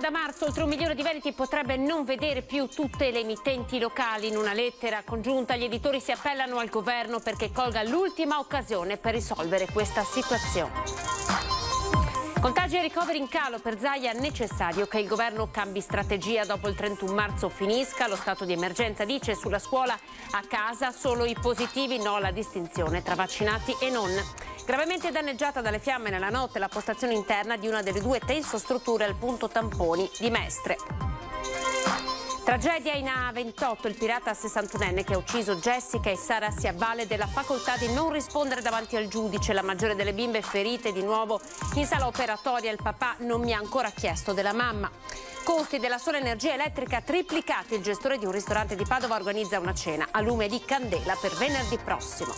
Da marzo oltre 1 milione di veneti potrebbe non vedere più tutte le emittenti locali. In una lettera congiunta gli editori si appellano al governo perché colga l'ultima occasione per risolvere questa situazione. Contagi e ricoveri in calo per Zaia, è necessario che il governo cambi strategia dopo il 31 marzo finisca. Lo stato di emergenza dice sulla scuola a casa solo i positivi, no la distinzione tra vaccinati e non. Gravemente danneggiata dalle fiamme nella notte la postazione interna di una delle 2 tensostrutture al punto tamponi di Mestre. Tragedia in A28, il pirata 61enne che ha ucciso Jessica e Sara si avvale della facoltà di non rispondere davanti al giudice. La maggiore delle bimbe ferite di nuovo in sala operatoria. Il papà non mi ha ancora chiesto della mamma. Costi della sola energia elettrica triplicati. Il gestore di un ristorante di Padova organizza una cena a lume di candela per venerdì prossimo.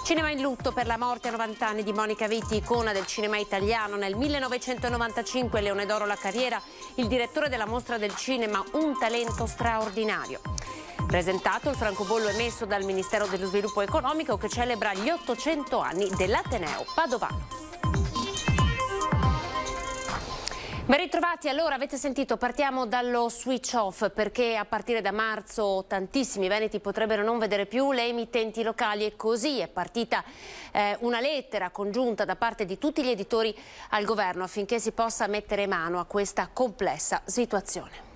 Cinema in lutto per la morte a 90 anni di Monica Vitti, icona del cinema italiano. Nel 1995 Leone d'Oro la carriera, il direttore della Mostra del Cinema, un talento straordinario. Presentato il francobollo emesso dal Ministero dello Sviluppo Economico che celebra gli 800 anni dell'Ateneo Padovano. Ben ritrovati, allora avete sentito, partiamo dallo switch off perché a partire da marzo tantissimi veneti potrebbero non vedere più le emittenti locali e così è partita una lettera congiunta da parte di tutti gli editori al governo affinché si possa mettere mano a questa complessa situazione.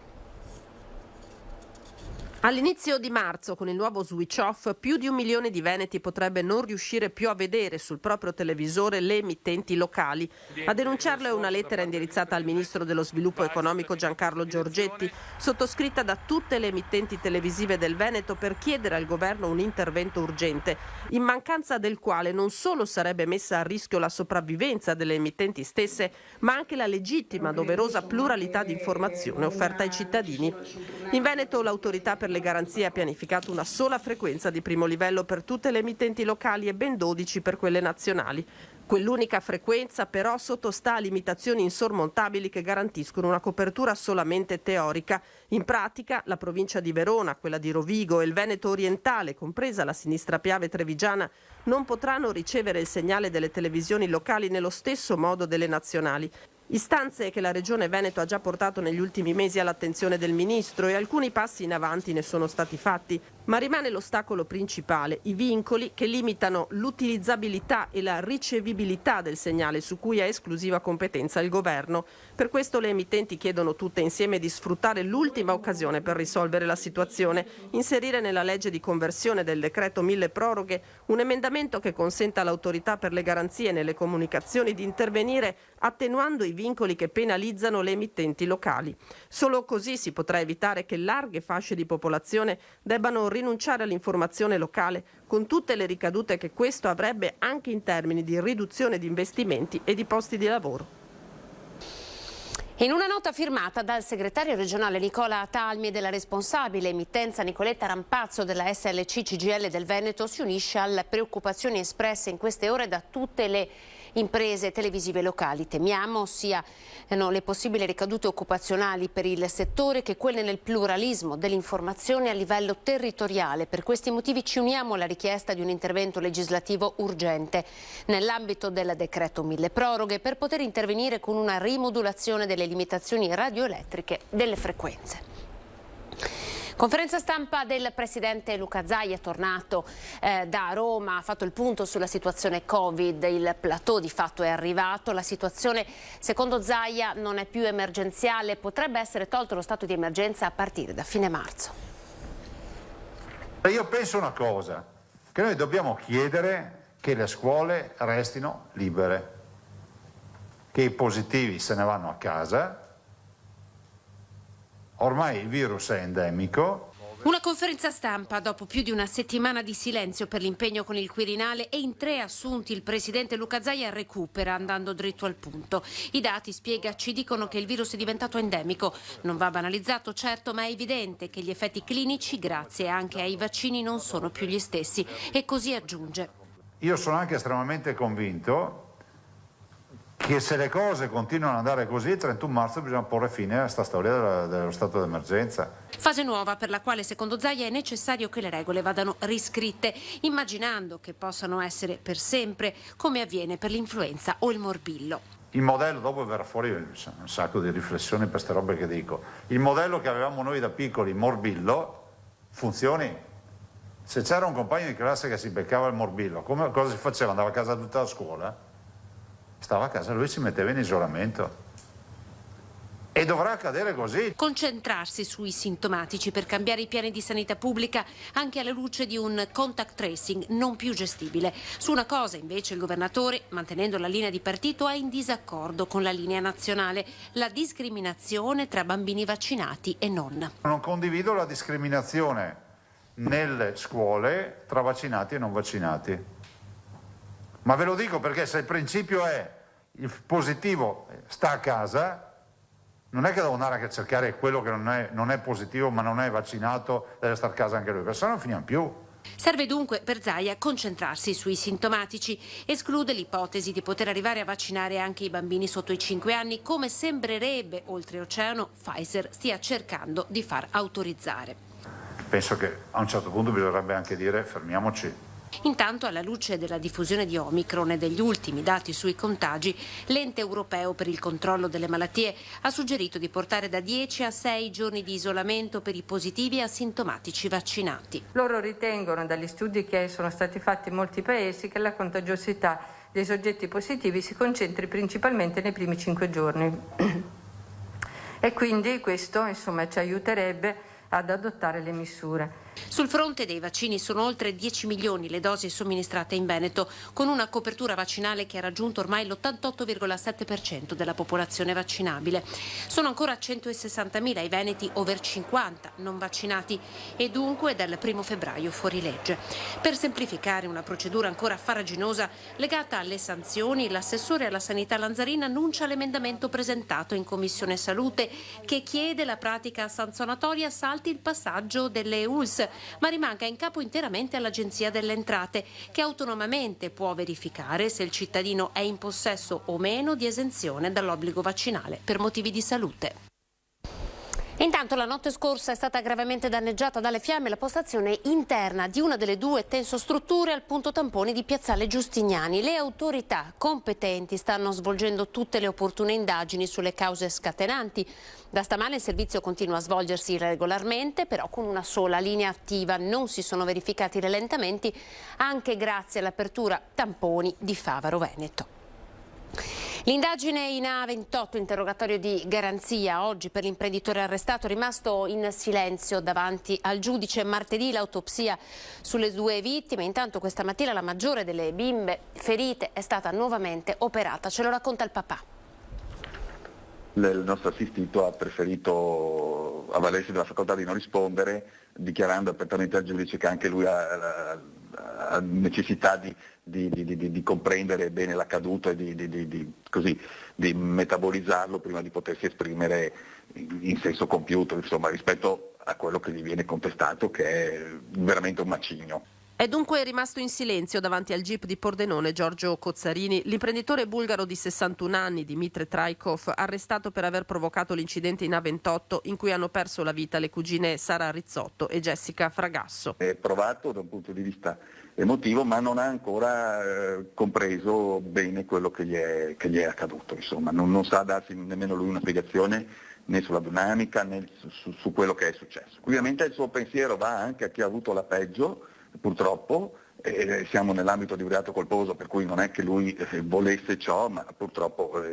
All'inizio di marzo, con il nuovo switch off, più di 1 milione di veneti potrebbe non riuscire più a vedere sul proprio televisore le emittenti locali. A denunciarlo è una lettera indirizzata al Ministro dello Sviluppo Economico Giancarlo Giorgetti, sottoscritta da tutte le emittenti televisive del Veneto per chiedere al governo un intervento urgente, in mancanza del quale non solo sarebbe messa a rischio la sopravvivenza delle emittenti stesse, ma anche la legittima, doverosa pluralità di informazione offerta ai cittadini. In Veneto l'autorità per le garanzie ha pianificato una sola frequenza di primo livello per tutte le emittenti locali e ben 12 per quelle nazionali. Quell'unica frequenza però sottostà a limitazioni insormontabili che garantiscono una copertura solamente teorica. In pratica la provincia di Verona, quella di Rovigo e il Veneto orientale, compresa la sinistra Piave trevigiana, non potranno ricevere il segnale delle televisioni locali nello stesso modo delle nazionali. Istanze che la Regione Veneto ha già portato negli ultimi mesi all'attenzione del Ministro e alcuni passi in avanti ne sono stati fatti, ma rimane l'ostacolo principale, i vincoli che limitano l'utilizzabilità e la ricevibilità del segnale su cui ha esclusiva competenza il Governo. Per questo le emittenti chiedono tutte insieme di sfruttare l'ultima occasione per risolvere la situazione, inserire nella legge di conversione del decreto mille proroghe un emendamento che consenta all'autorità per le garanzie nelle comunicazioni di intervenire attenuando i vincoli che penalizzano le emittenti locali. Solo così si potrà evitare che larghe fasce di popolazione debbano rinunciare all'informazione locale, con tutte le ricadute che questo avrebbe anche in termini di riduzione di investimenti e di posti di lavoro. In una nota firmata dal segretario regionale Nicola Talmi e della responsabile emittenza Nicoletta Rampazzo della SLC CGIL del Veneto si unisce alle preoccupazioni espresse in queste ore da tutte le imprese televisive locali. Temiamo siano le possibili ricadute occupazionali per il settore che quelle nel pluralismo dell'informazione a livello territoriale. Per questi motivi ci uniamo alla richiesta di un intervento legislativo urgente nell'ambito del decreto mille proroghe per poter intervenire con una rimodulazione delle limitazioni radioelettriche delle frequenze. Conferenza stampa del presidente Luca Zaia, tornato da Roma, ha fatto il punto sulla situazione Covid, il plateau di fatto è arrivato, la situazione secondo Zaia non è più emergenziale, potrebbe essere tolto lo stato di emergenza a partire da fine marzo. Io penso una cosa, che noi dobbiamo chiedere che le scuole restino libere, che i positivi se ne vanno a casa. Ormai il virus è endemico. Una conferenza stampa dopo più di una settimana di silenzio per l'impegno con il Quirinale e in 3 assunti il presidente Luca Zaia recupera andando dritto al punto. I dati, spiega, ci dicono che il virus è diventato endemico. Non va banalizzato certo, ma è evidente che gli effetti clinici, grazie anche ai vaccini, non sono più gli stessi. E così aggiunge. Io sono anche estremamente convinto che se le cose continuano ad andare così, il 31 marzo bisogna porre fine a questa storia dello stato d'emergenza. Fase nuova per la quale secondo Zaia è necessario che le regole vadano riscritte, immaginando che possano essere per sempre, come avviene per l'influenza o il morbillo. Il modello, dopo verrà fuori un sacco di riflessioni per queste robe che dico, il modello che avevamo noi da piccoli, morbillo, funzioni. Se c'era un compagno di classe che si beccava il morbillo, cosa si faceva? Andava a casa tutta la scuola? Stava a casa, lui si metteva in isolamento. E dovrà accadere così. Concentrarsi sui sintomatici per cambiare i piani di sanità pubblica anche alla luce di un contact tracing non più gestibile. Su una cosa invece il governatore, mantenendo la linea di partito, è in disaccordo con la linea nazionale: la discriminazione tra bambini vaccinati e non. Non condivido la discriminazione nelle scuole tra vaccinati e non vaccinati. Ma ve lo dico perché se il principio è il positivo sta a casa, non è che devo andare a cercare quello che non è positivo ma non è vaccinato, deve stare a casa anche lui, perché sennò non finiamo più. Serve dunque per Zaia concentrarsi sui sintomatici. Esclude l'ipotesi di poter arrivare a vaccinare anche i bambini sotto i 5 anni, come sembrerebbe oltreoceano Pfizer stia cercando di far autorizzare. Penso che a un certo punto bisognerebbe anche dire fermiamoci. Intanto, alla luce della diffusione di Omicron e degli ultimi dati sui contagi, l'ente europeo per il controllo delle malattie ha suggerito di portare da 10 a 6 giorni di isolamento per i positivi asintomatici vaccinati. Loro ritengono, dagli studi che sono stati fatti in molti paesi, che la contagiosità dei soggetti positivi si concentri principalmente nei primi 5 giorni. E quindi questo, ci aiuterebbe ad adottare le misure. Sul fronte dei vaccini sono oltre 10 milioni le dosi somministrate in Veneto, con una copertura vaccinale che ha raggiunto ormai l'88,7% della popolazione vaccinabile. Sono ancora 160.000 i veneti over 50 non vaccinati e dunque dal 1 febbraio fuori legge. Per semplificare una procedura ancora farraginosa legata alle sanzioni, l'assessore alla sanità Lanzarin annuncia l'emendamento presentato in Commissione Salute che chiede la pratica sanzionatoria salti il passaggio delle ULS, ma rimanga in capo interamente all'Agenzia delle Entrate, che autonomamente può verificare se il cittadino è in possesso o meno di esenzione dall'obbligo vaccinale per motivi di salute. Intanto la notte scorsa è stata gravemente danneggiata dalle fiamme la postazione interna di una delle 2 tensostrutture al punto tamponi di Piazzale Giustiniani. Le autorità competenti stanno svolgendo tutte le opportune indagini sulle cause scatenanti. Da stamane il servizio continua a svolgersi regolarmente, però con una sola linea attiva. Non si sono verificati rallentamenti anche grazie all'apertura tamponi di Favaro Veneto. L'indagine in A28, interrogatorio di garanzia, oggi per l'imprenditore arrestato, rimasto in silenzio davanti al giudice. Martedì l'autopsia sulle 2 vittime. Intanto questa mattina la maggiore delle bimbe ferite è stata nuovamente operata. Ce lo racconta il papà. Il nostro assistito ha preferito avvalersi della facoltà di non rispondere, dichiarando apertamente al giudice che anche lui ha necessità di comprendere bene l'accaduto e di metabolizzarlo prima di potersi esprimere in senso compiuto, insomma, rispetto a quello che gli viene contestato, che è veramente un macigno. È dunque rimasto in silenzio davanti al GIP di Pordenone Giorgio Cozzarini, l'imprenditore bulgaro di 61 anni, Dmitry Traikov, arrestato per aver provocato l'incidente in A28 in cui hanno perso la vita le cugine Sara Rizzotto e Jessica Fragasso. È provato da un punto di vista emotivo, ma non ha ancora compreso bene quello che gli è accaduto, insomma, non sa darsi nemmeno lui una spiegazione né sulla dinamica né su quello che è successo. Ovviamente il suo pensiero va anche a chi ha avuto la peggio, purtroppo, siamo nell'ambito di un reato colposo, per cui non è che lui volesse ciò, ma purtroppo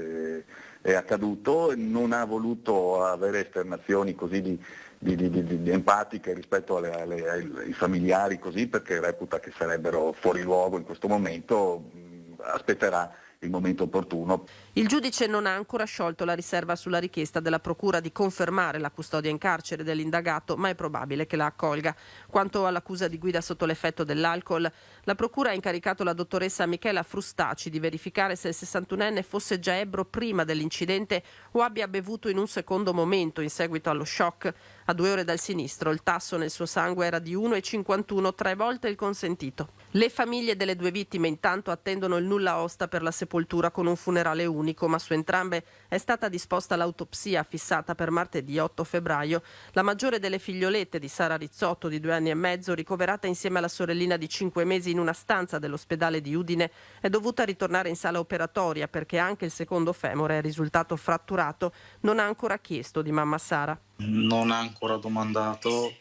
è accaduto, non ha voluto avere esternazioni così di empatiche rispetto ai familiari, così, perché reputa che sarebbero fuori luogo in questo momento, aspetterà il momento opportuno. Il giudice non ha ancora sciolto la riserva sulla richiesta della procura di confermare la custodia in carcere dell'indagato, ma è probabile che la accolga. Quanto all'accusa di guida sotto l'effetto dell'alcol, la procura ha incaricato la dottoressa Michela Frustaci di verificare se il 61enne fosse già ebbro prima dell'incidente o abbia bevuto in un secondo momento in seguito allo shock. A 2 ore dal sinistro il tasso nel suo sangue era di 1,51, 3 volte il consentito. Le famiglie delle 2 vittime intanto attendono il nulla osta per la sepoltura sepoltura con un funerale unico, ma su entrambe è stata disposta l'autopsia fissata per martedì 8 febbraio. La maggiore delle figliolette di Sara Rizzotto, di 2 anni e mezzo, ricoverata insieme alla sorellina di 5 mesi in una stanza dell'ospedale di Udine, è dovuta ritornare in sala operatoria perché anche il secondo femore è risultato fratturato. Non ha ancora chiesto di mamma Sara. Non ha ancora domandato,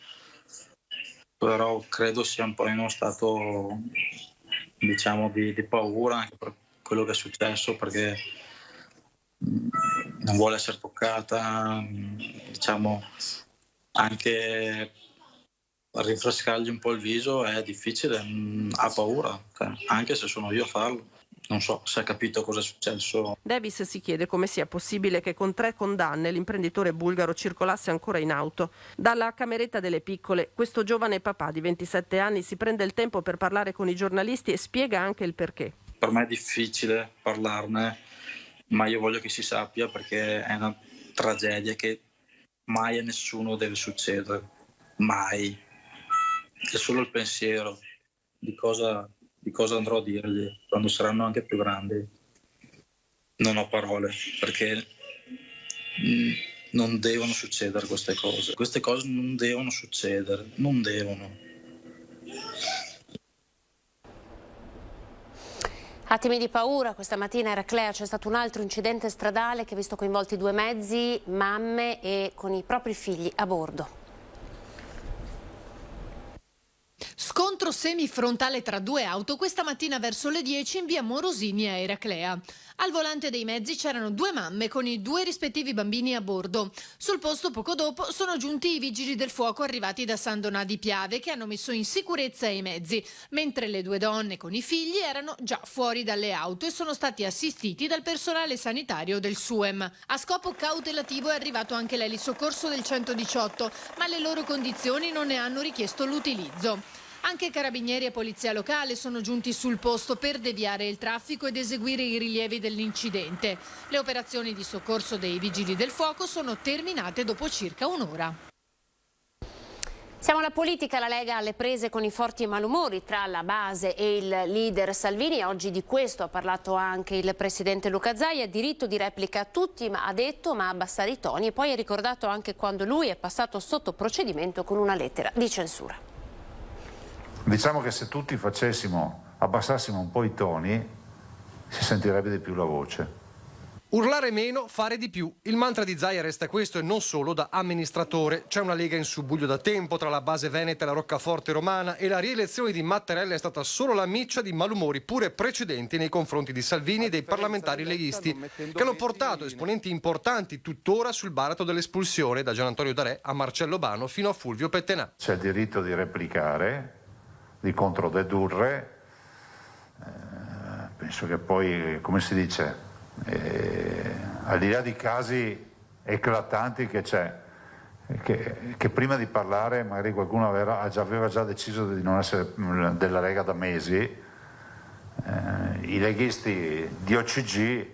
però credo sia un po' in uno stato, diciamo, di paura anche per quello che è successo, perché non vuole essere toccata, diciamo, anche rinfrescargli un po' il viso è difficile, ha paura, anche se sono io a farlo. Non so se ha capito cosa è successo. Davis si chiede come sia possibile che con 3 condanne l'imprenditore bulgaro circolasse ancora in auto. Dalla cameretta delle piccole, questo giovane papà di 27 anni si prende il tempo per parlare con i giornalisti e spiega anche il perché. Per me è difficile parlarne, ma io voglio che si sappia, perché è una tragedia che mai a nessuno deve succedere. Mai. È solo il pensiero di cosa andrò a dirgli quando saranno anche più grandi. Non ho parole, perché non devono succedere queste cose. Queste cose non devono succedere, non devono. Attimi di paura, questa mattina a Eraclea c'è stato un altro incidente stradale che ha visto coinvolti 2 mezzi, mamme e con i propri figli a bordo. Scontro semifrontale tra 2 auto questa mattina verso le 10 in via Morosini a Eraclea. Al volante dei mezzi c'erano 2 mamme con i 2 rispettivi bambini a bordo. Sul posto poco dopo sono giunti i vigili del fuoco arrivati da San Donà di Piave che hanno messo in sicurezza i mezzi, mentre le 2 donne con i figli erano già fuori dalle auto e sono stati assistiti dal personale sanitario del SUEM. A scopo cautelativo è arrivato anche l'elisoccorso del 118, ma le loro condizioni non ne hanno richiesto l'utilizzo. Anche carabinieri e polizia locale sono giunti sul posto per deviare il traffico ed eseguire i rilievi dell'incidente. Le operazioni di soccorso dei vigili del fuoco sono terminate dopo circa un'ora. Siamo alla politica, la Lega alle prese con i forti malumori tra la base e il leader Salvini. Oggi di questo ha parlato anche il presidente Luca Zaia. Diritto di replica a tutti, ma ha detto ma abbassare i toni. E poi ha ricordato anche quando lui è passato sotto procedimento con una lettera di censura. Diciamo che se tutti abbassassimo un po' i toni, si sentirebbe di più la voce. Urlare meno, fare di più. Il mantra di Zaia resta questo e non solo da amministratore. C'è una Lega in subbuglio da tempo tra la base veneta e la roccaforte romana e la rielezione di Mattarella è stata solo la miccia di malumori pure precedenti nei confronti di Salvini e dei parlamentari leghisti che hanno portato esponenti importanti tuttora sul baratro dell'espulsione, da Gian Antonio D'Arè a Marcello Bano fino a Fulvio Pettenà. C'è il diritto di replicare, di controdedurre, penso che poi, come si dice, al di là di casi eclatanti che c'è, che prima di parlare magari qualcuno aveva già deciso di non essere della Lega da mesi, i leghisti di OCG,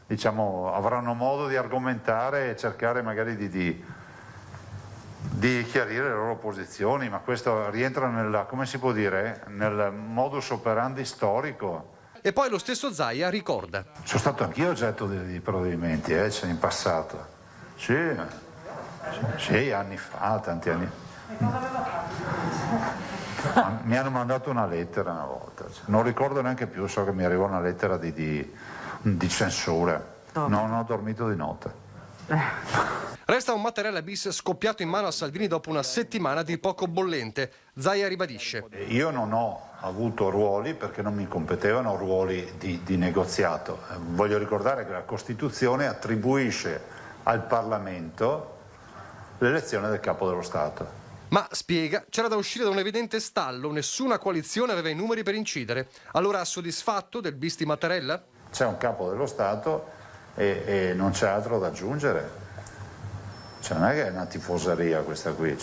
diciamo, avranno modo di argomentare e cercare magari di chiarire le loro posizioni, ma questo rientra nel modus operandi storico. E poi lo stesso Zaia ricorda. Sono stato anch'io oggetto di provvedimenti, in passato. Sì, anni fa, tanti anni. Mi hanno mandato una lettera una volta, non ricordo neanche più, so che mi arrivò una lettera di censura. Non ho dormito di notte. Resta un Mattarella bis scoppiato in mano a Salvini dopo una settimana di poco bollente. Zaia ribadisce. Io non ho avuto ruoli, perché non mi competevano ruoli di negoziato. Voglio ricordare che la Costituzione attribuisce al Parlamento l'elezione del Capo dello Stato. Ma, spiega, c'era da uscire da un evidente stallo, nessuna coalizione aveva i numeri per incidere. Allora, soddisfatto del bis di Mattarella? C'è un Capo dello Stato e non c'è altro da aggiungere. Non è che è una tifoseria questa qui, il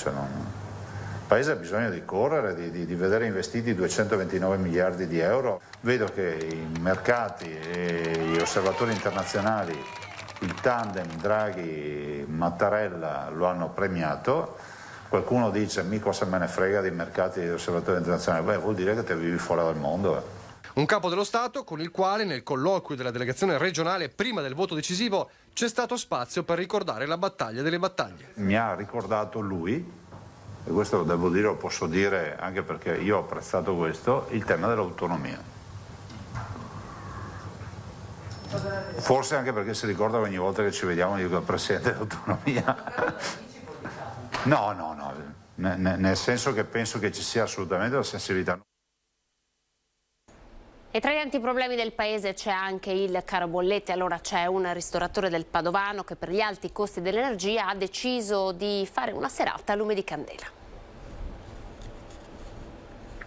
Paese ha bisogno di correre, di vedere investiti 229 miliardi di euro. Vedo che i mercati e gli osservatori internazionali, il tandem Draghi-Mattarella lo hanno premiato. Qualcuno dice mica se me ne frega dei mercati e degli osservatori internazionali. Vuol dire che te vivi fuori dal mondo. Un capo dello Stato con il quale nel colloquio della delegazione regionale prima del voto decisivo c'è stato spazio per ricordare la battaglia delle battaglie. Mi ha ricordato lui, e questo lo devo dire, lo posso dire anche perché io ho apprezzato questo, il tema dell'autonomia. Forse anche perché si ricorda ogni volta che ci vediamo io il Presidente dell'autonomia. No, nel senso che penso che ci sia assolutamente la sensibilità. E tra gli tanti problemi del paese c'è anche il caro bollette. Allora c'è un ristoratore del Padovano che per gli alti costi dell'energia ha deciso di fare una serata a lume di candela.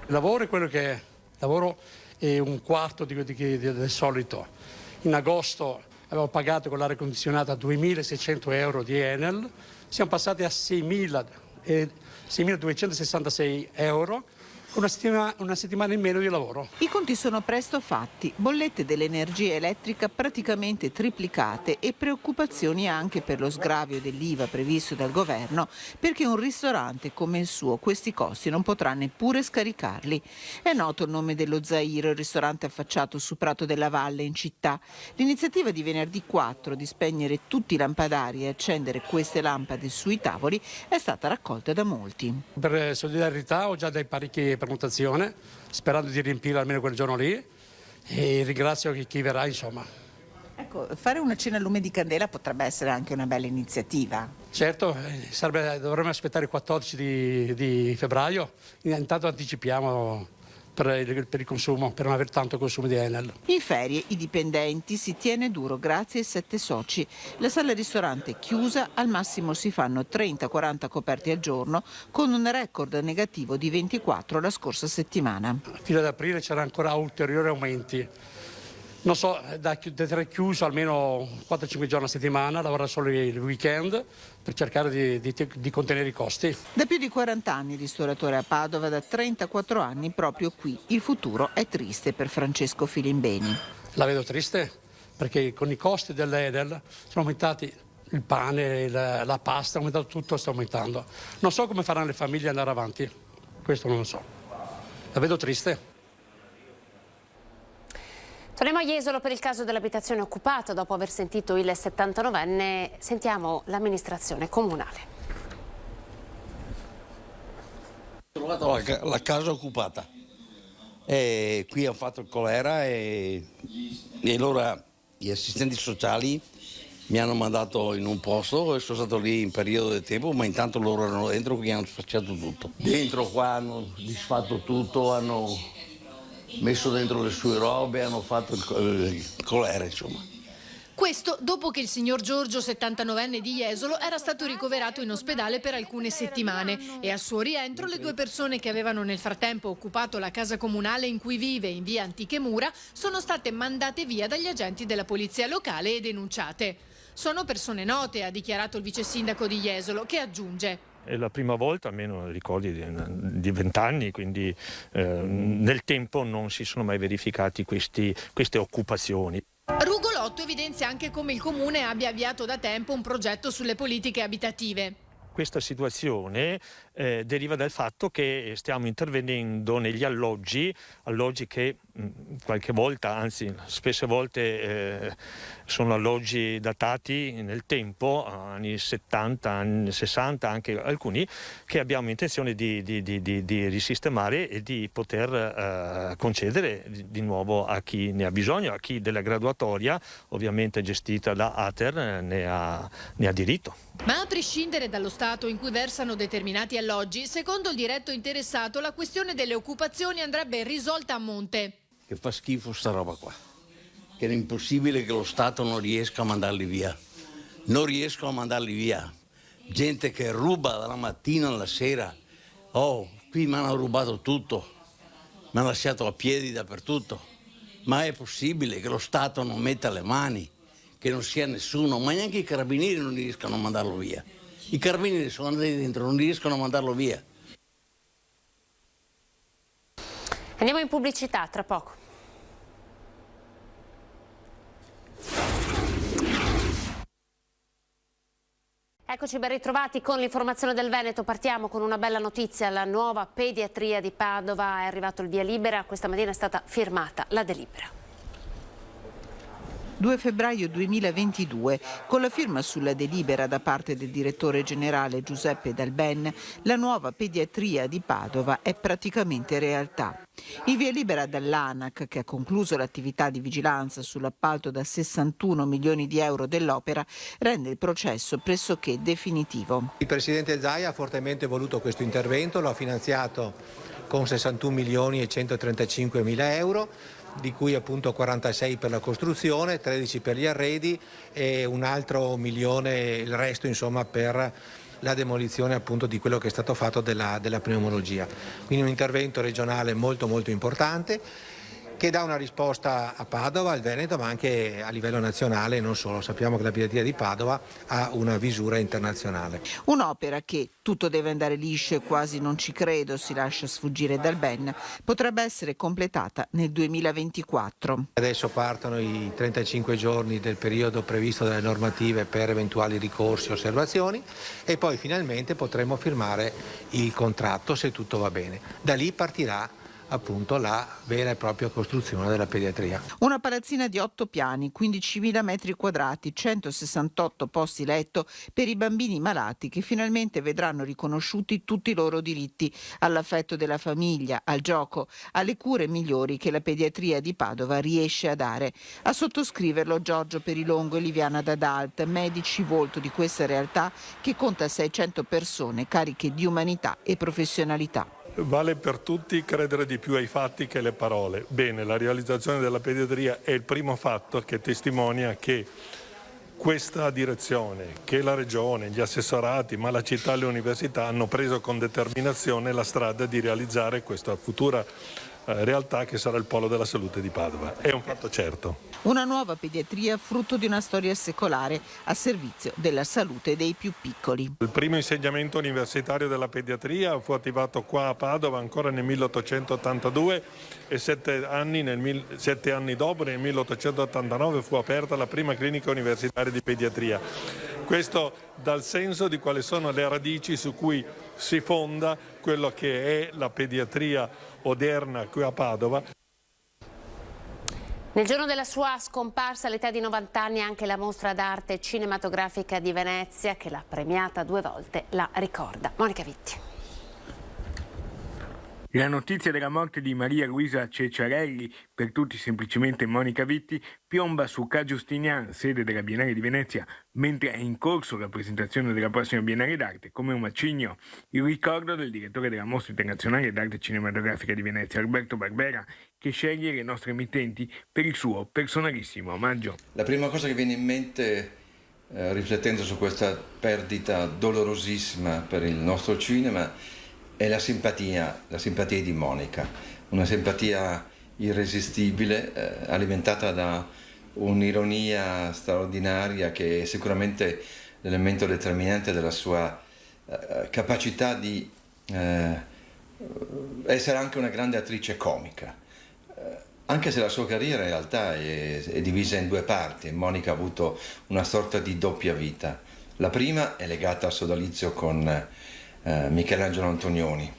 Il lavoro è quello che è. Il lavoro è un quarto del solito. In agosto avevo pagato con l'aria condizionata 2.600 euro di Enel, siamo passati a 6.266 euro. Una settimana in meno di lavoro. I conti sono presto fatti, bollette dell'energia elettrica praticamente triplicate e preoccupazioni anche per lo sgravio dell'IVA previsto dal governo, perché un ristorante come il suo questi costi non potrà neppure scaricarli. È noto il nome dello Zairo, il ristorante affacciato su Prato della Valle in città. L'iniziativa di venerdì 4 di spegnere tutti i lampadari e accendere queste lampade sui tavoli è stata raccolta da molti. Per solidarietà ho già dei parecchi prenotazione, sperando di riempire almeno quel giorno lì, e ringrazio chi verrà, insomma. Ecco, fare una cena a lume di candela potrebbe essere anche una bella iniziativa. Certo, dovremmo aspettare il 14 di febbraio, intanto anticipiamo per il consumo, per non avere tanto consumo di Enel. In ferie i dipendenti si tiene duro grazie ai 7 soci. La sala ristorante è chiusa, al massimo si fanno 30-40 coperti al giorno, con un record negativo di 24 la scorsa settimana. A fine ad aprile c'erano ancora ulteriori aumenti. Non so, da essere chiuso almeno 4-5 giorni a settimana, lavorare solo il weekend per cercare di contenere i costi. Da più di 40 anni il ristoratore a Padova, da 34 anni proprio qui. Il futuro è triste per Francesco Filimbeni. La vedo triste perché con i costi dell'Enel sono aumentati il pane, la pasta, è aumentato tutto, sta aumentando. Non so come faranno le famiglie ad andare avanti, questo non lo so. La vedo triste. Torniamo a Jesolo per il caso dell'abitazione occupata. Dopo aver sentito il 79enne, sentiamo l'amministrazione comunale. Ho trovato la casa occupata. E qui hanno fatto il colera e allora gli assistenti sociali mi hanno mandato in un posto e sono stato lì in periodo di tempo, ma intanto loro erano dentro, qui hanno sfacciato tutto. Dentro qua hanno disfatto tutto, hanno messo dentro le sue robe, hanno fatto il colera, insomma. Questo dopo che il signor Giorgio, 79enne di Jesolo, era stato ricoverato in ospedale per alcune settimane e al suo rientro le 2 persone che avevano nel frattempo occupato la casa comunale in cui vive, in via Antiche Mura, sono state mandate via dagli agenti della polizia locale e denunciate. Sono persone note, ha dichiarato il vice sindaco di Jesolo, che aggiunge: è la prima volta, almeno ricordi di 20 anni, quindi nel tempo non si sono mai verificati queste occupazioni. Rugolotto evidenzia anche come il Comune abbia avviato da tempo un progetto sulle politiche abitative. Questa situazione deriva dal fatto che stiamo intervenendo negli alloggi che qualche volta, anzi spesse volte sono alloggi datati nel tempo, anni 70, anni 60, anche alcuni, che abbiamo intenzione di risistemare e di poter concedere di nuovo a chi ne ha bisogno, a chi della graduatoria, ovviamente gestita da Ater, ne ha diritto. Ma a prescindere dallo stato in cui versano determinati alloggi, secondo il diretto interessato la questione delle occupazioni andrebbe risolta a monte. Che fa schifo sta roba qua, che è impossibile che lo Stato non riesca a mandarli via. Non riescono a mandarli via. Gente che ruba dalla mattina alla sera. Oh, qui mi hanno rubato tutto, mi hanno lasciato a piedi dappertutto. Ma è possibile che lo Stato non metta le mani, che non sia nessuno, ma neanche i carabinieri non riescono a mandarlo via. I carabinieri sono andati dentro, non riescono a mandarlo via. Andiamo in pubblicità, tra poco. Eccoci ben ritrovati con l'informazione del Veneto. Partiamo con una bella notizia. La nuova pediatria di Padova è arrivato il via libera. Questa mattina è stata firmata la delibera. 2 febbraio 2022, con la firma sulla delibera da parte del direttore generale Giuseppe Dalben, la nuova pediatria di Padova è praticamente realtà. Il via libera dall'ANAC, che ha concluso l'attività di vigilanza sull'appalto da 61 milioni di euro dell'opera, rende il processo pressoché definitivo. Il Presidente Zaia ha fortemente voluto questo intervento, lo ha finanziato con 61 milioni e 135 mila euro, di cui appunto 46 per la costruzione, 13 per gli arredi e un altro milione, il resto insomma per la demolizione appunto di quello che è stato fatto della pneumologia. Quindi un intervento regionale molto importante che dà una risposta a Padova, al Veneto, ma anche a livello nazionale, non solo. Sappiamo che la pediatria di Padova ha una visura internazionale. Un'opera che, tutto deve andare liscio e quasi non ci credo, si lascia sfuggire dal Ben, potrebbe essere completata nel 2024. Adesso partono i 35 giorni del periodo previsto dalle normative per eventuali ricorsi o osservazioni e poi finalmente potremo firmare il contratto se tutto va bene. Da lì partirà appunto la vera e propria costruzione della pediatria. Una palazzina di 8 piani, 15.000 metri quadrati, 168 posti letto per i bambini malati che finalmente vedranno riconosciuti tutti i loro diritti all'affetto della famiglia, al gioco, alle cure migliori che la pediatria di Padova riesce a dare. A sottoscriverlo Giorgio Perilongo e Liviana D'Adalt, medici volto di questa realtà che conta 600 persone cariche di umanità e professionalità. Vale per tutti credere di più ai fatti che alle parole. Bene, la realizzazione della pediatria è il primo fatto che testimonia che questa direzione, che la Regione, gli assessorati, ma la città e le università hanno preso con determinazione la strada di realizzare questa futura realtà che sarà il polo della salute di Padova. È un fatto certo. Una nuova pediatria frutto di una storia secolare a servizio della salute dei più piccoli. Il primo insegnamento universitario della pediatria fu attivato qua a Padova ancora nel 1882 e 7 anni dopo, nel 1889, fu aperta la prima clinica universitaria di pediatria. Questo dà il senso di quali sono le radici su cui si fonda quello che è la pediatria odierna qui a Padova. Nel giorno della sua scomparsa all'età di 90 anni anche la mostra d'arte cinematografica di Venezia, che l'ha premiata 2 volte, la ricorda. Monica Vitti. La notizia della morte di Maria Luisa Cecciarelli, per tutti semplicemente Monica Vitti, piomba su Ca' Justinian, sede della Biennale di Venezia, mentre è in corso la presentazione della prossima Biennale d'arte, come un macigno. Il ricordo del direttore della Mostra Internazionale d'Arte Cinematografica di Venezia, Alberto Barbera, che sceglie le nostre emittenti per il suo personalissimo omaggio. La prima cosa che viene in mente, riflettendo su questa perdita dolorosissima per il nostro cinema, è la simpatia di Monica, una simpatia irresistibile, alimentata da un'ironia straordinaria che è sicuramente l'elemento determinante della sua capacità di essere anche una grande attrice comica. Anche se la sua carriera in realtà è divisa in 2 parti, Monica ha avuto una sorta di doppia vita. La prima è legata al sodalizio con Michelangelo Antonioni,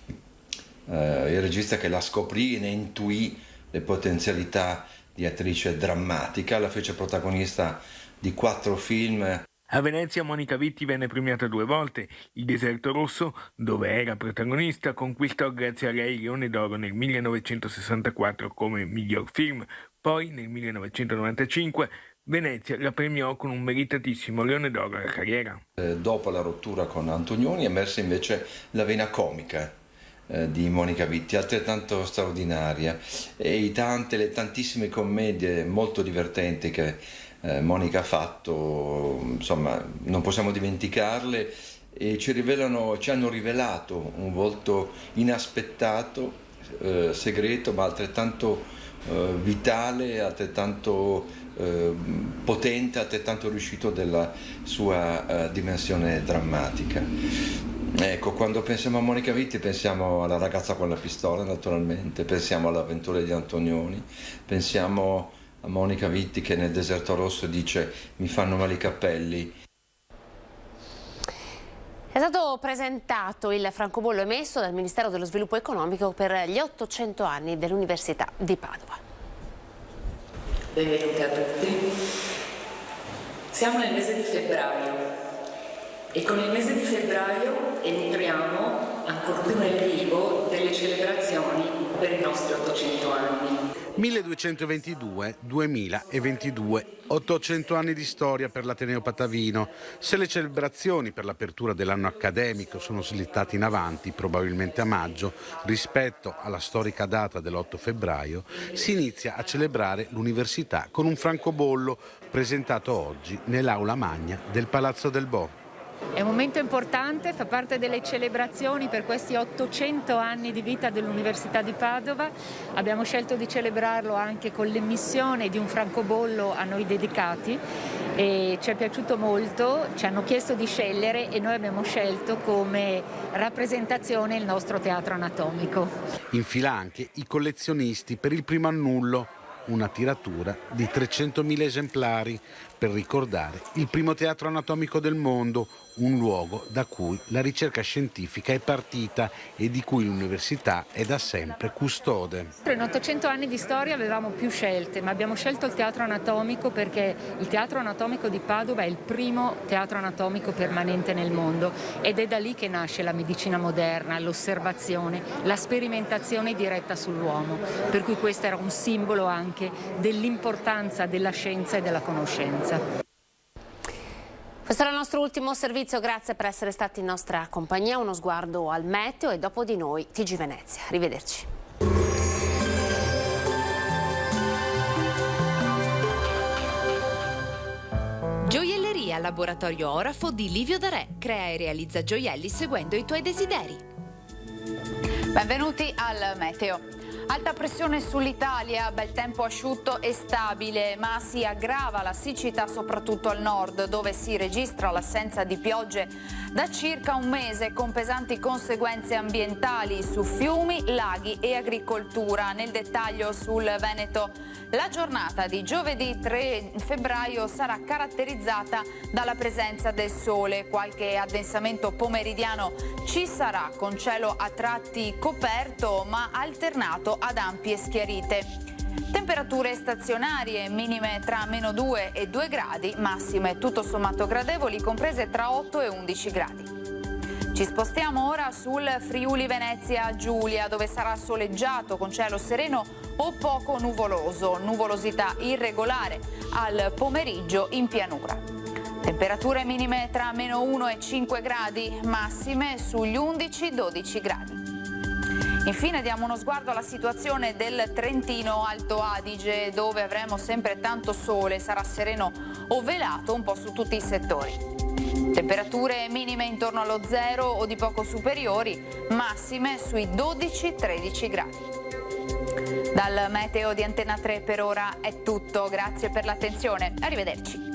il regista che la scoprì e ne intuì le potenzialità di attrice drammatica, la fece protagonista di 4 film. A Venezia Monica Vitti venne premiata 2 volte. Il Deserto Rosso, dove era protagonista, conquistò grazie a lei il Leone d'Oro nel 1964 come miglior film. Poi nel 1995 Venezia la premiò con un meritatissimo Leone d'Oro alla carriera. Dopo la rottura con Antonioni emerse invece la vena comica di Monica Vitti, altrettanto straordinaria, e le tantissime commedie molto divertenti che Monica ha fatto, insomma, non possiamo dimenticarle, e ci hanno rivelato un volto inaspettato, segreto, ma altrettanto vitale, altrettanto potente, altrettanto riuscito della sua dimensione drammatica. Ecco, quando pensiamo a Monica Vitti pensiamo alla Ragazza con la pistola, naturalmente, pensiamo all'Avventura di Antonioni, pensiamo a Monica Vitti che nel Deserto Rosso dice: mi fanno male i capelli. È stato presentato il francobollo emesso dal Ministero dello Sviluppo Economico per gli 800 anni dell'Università di Padova. Benvenuti a tutti. Siamo nel mese di febbraio e con il mese di febbraio entriamo ancor più nel vivo delle celebrazioni per i nostri 800 anni. 1222-2022, 800 anni di storia per l'Ateneo Patavino. Se le celebrazioni per l'apertura dell'anno accademico sono slittate in avanti, probabilmente a maggio, rispetto alla storica data dell'8 febbraio, si inizia a celebrare l'università con un francobollo presentato oggi nell'aula magna del Palazzo del Bo. È un momento importante, fa parte delle celebrazioni per questi 800 anni di vita dell'Università di Padova. Abbiamo scelto di celebrarlo anche con l'emissione di un francobollo a noi dedicati e ci è piaciuto molto, ci hanno chiesto di scegliere e noi abbiamo scelto come rappresentazione il nostro teatro anatomico. In fila anche i collezionisti per il primo annullo, una tiratura di 300.000 esemplari per ricordare il primo teatro anatomico del mondo, un luogo da cui la ricerca scientifica è partita e di cui l'università è da sempre custode. In 800 anni di storia avevamo più scelte, ma abbiamo scelto il teatro anatomico perché il teatro anatomico di Padova è il primo teatro anatomico permanente nel mondo ed è da lì che nasce la medicina moderna, l'osservazione, la sperimentazione diretta sull'uomo, per cui questo era un simbolo anche dell'importanza della scienza e della conoscenza. Questo era il nostro ultimo servizio, grazie per essere stati in nostra compagnia. Uno sguardo al meteo e dopo di noi TG Venezia. Arrivederci. Gioielleria Laboratorio Orafo di Livio D'Arè. Crea e realizza gioielli seguendo i tuoi desideri. Benvenuti al meteo. Alta pressione sull'Italia, bel tempo asciutto e stabile, ma si aggrava la siccità soprattutto al nord, dove si registra l'assenza di piogge da circa un mese, con pesanti conseguenze ambientali su fiumi, laghi e agricoltura. Nel dettaglio sul Veneto, la giornata di giovedì 3 febbraio sarà caratterizzata dalla presenza del sole. Qualche addensamento pomeridiano ci sarà, con cielo a tratti coperto ma alternato ad ampie schiarite. Temperature stazionarie, minime tra -2 e 2 gradi, massime tutto sommato gradevoli, comprese tra 8 e 11 gradi. Ci spostiamo ora sul Friuli Venezia Giulia, dove sarà soleggiato con cielo sereno o poco nuvoloso, nuvolosità irregolare al pomeriggio in pianura. Temperature minime tra -1 e 5 gradi, massime sugli 11-12 gradi. Infine diamo uno sguardo alla situazione del Trentino Alto Adige, dove avremo sempre tanto sole, sarà sereno o velato un po' su tutti i settori. Temperature minime intorno allo 0 o di poco superiori, massime sui 12-13 gradi. Dal meteo di Antena 3 per ora è tutto, grazie per l'attenzione, arrivederci.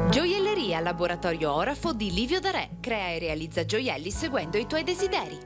Gioielleria Laboratorio Orafo di Livio D'Arè. Crea e realizza gioielli seguendo i tuoi desideri.